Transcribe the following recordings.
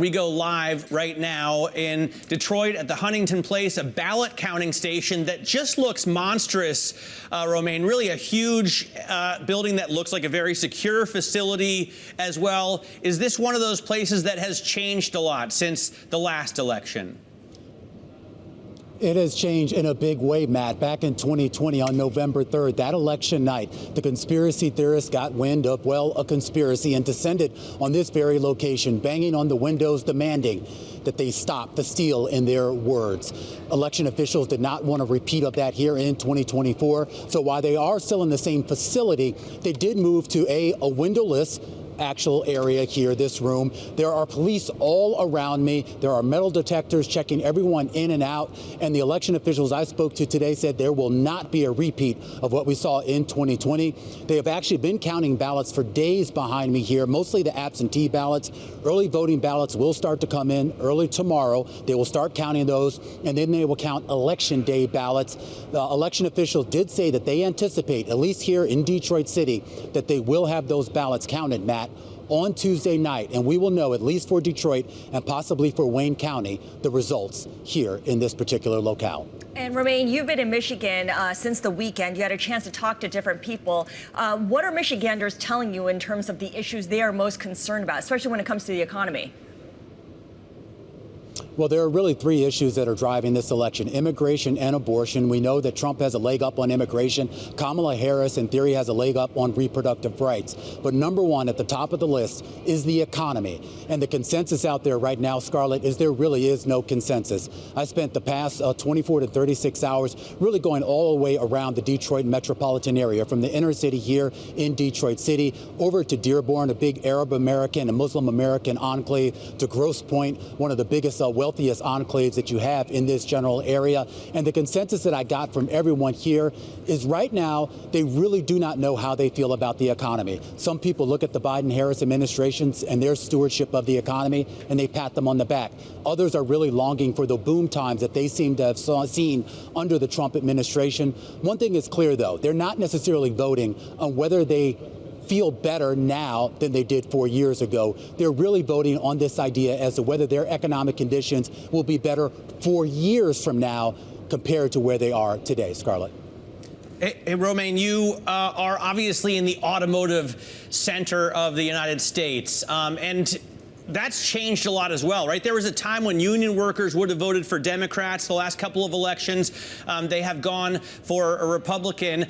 We go live right now in Detroit at the Huntington Place, a ballot counting station that just looks monstrous, Romaine. Really a huge building that looks like a very secure facility as well. Is this one of those places that has changed a lot since the last election? It has changed in a big way, Matt. Back in 2020 on November 3rd, that election night, the conspiracy theorists got wind of, well, a conspiracy and descended on this very location, banging on the windows, demanding that they stop the steal, in their words. Election officials did not want a repeat of that here in 2024. So while they are still in the same facility, they did move to a windowless actual area here, this room. There are police all around me. There are metal detectors checking everyone in and out. And the election officials I spoke to today said there will not be a repeat of what we saw in 2020. They have actually been counting ballots for days behind me here, mostly the absentee ballots. Early voting ballots will start to come in early tomorrow. They will start counting those, and then they will count election day ballots. The election officials did say that they anticipate, at least here in Detroit City, that they will have those ballots counted, Matt, on Tuesday night, and we will know, at least for Detroit and possibly for Wayne County, the results here in this particular locale. And Romaine, you've been in Michigan since the weekend. You had a chance to talk to different people. What are Michiganders telling you in terms of the issues they are most concerned about, especially when it comes to the economy? Well, there are really three issues that are driving this election: immigration and abortion. We know that Trump has a leg up on immigration. Kamala Harris, in theory, has a leg up on reproductive rights. But number one at the top of the list is the economy. And the consensus out there right now, Scarlett, is there really is no consensus. I spent the past 24 to 36 hours really going all the way around the Detroit metropolitan area, from the inner city here in Detroit City over to Dearborn, a big Arab American and Muslim American enclave, to Grosse Pointe, one of the biggest wealthiest enclaves that you have in this general area. And the consensus that I got from everyone here is right now they really do not know how they feel about the economy. Some people look at the Biden-Harris administrations and their stewardship of the economy and they pat them on the back. Others are really longing for the boom times that they seem to have seen under the Trump administration. One thing is clear, though, they're not necessarily voting on whether they feel better now than they did 4 years ago. They're really voting on this idea as to whether their economic conditions will be better 4 years from now compared to where they are today. Scarlett. Hey, Romaine, you are obviously in the automotive center of the United States, and that's changed a lot as well, right? There was a time when union workers would have voted for Democrats. The last couple of elections, they have gone for a Republican.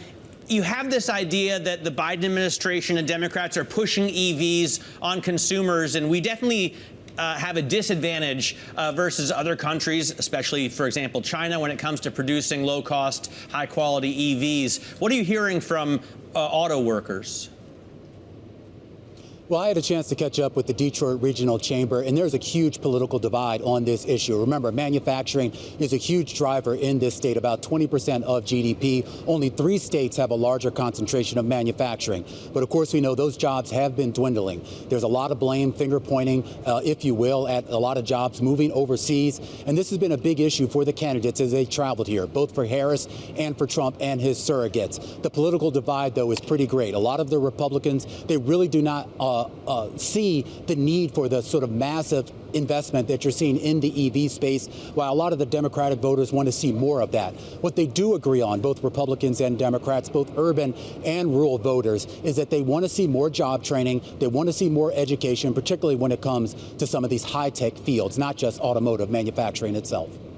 You have this idea that the Biden administration and Democrats are pushing EVs on consumers, and we definitely have a disadvantage versus other countries, especially, for example, China, when it comes to producing low-cost, high-quality EVs. What are you hearing from auto workers? Well, I had a chance to catch up with the Detroit Regional Chamber, and there's a huge political divide on this issue. Remember, manufacturing is a huge driver in this state, about 20% of GDP. Only 3 states have a larger concentration of manufacturing. But of course, we know those jobs have been dwindling. There's a lot of blame, finger pointing, if you will, at a lot of jobs moving overseas. And this has been a big issue for the candidates as they traveled here, both for Harris and for Trump and his surrogates. The political divide, though, is pretty great. A lot of the Republicans, they really do not see the need for the sort of massive investment that you're seeing in the EV space, while a lot of the Democratic voters want to see more of that. What they do agree on, both Republicans and Democrats, both urban and rural voters, is that they want to see more job training. They want to see more education, particularly when it comes to some of these high-tech fields, not just automotive manufacturing itself.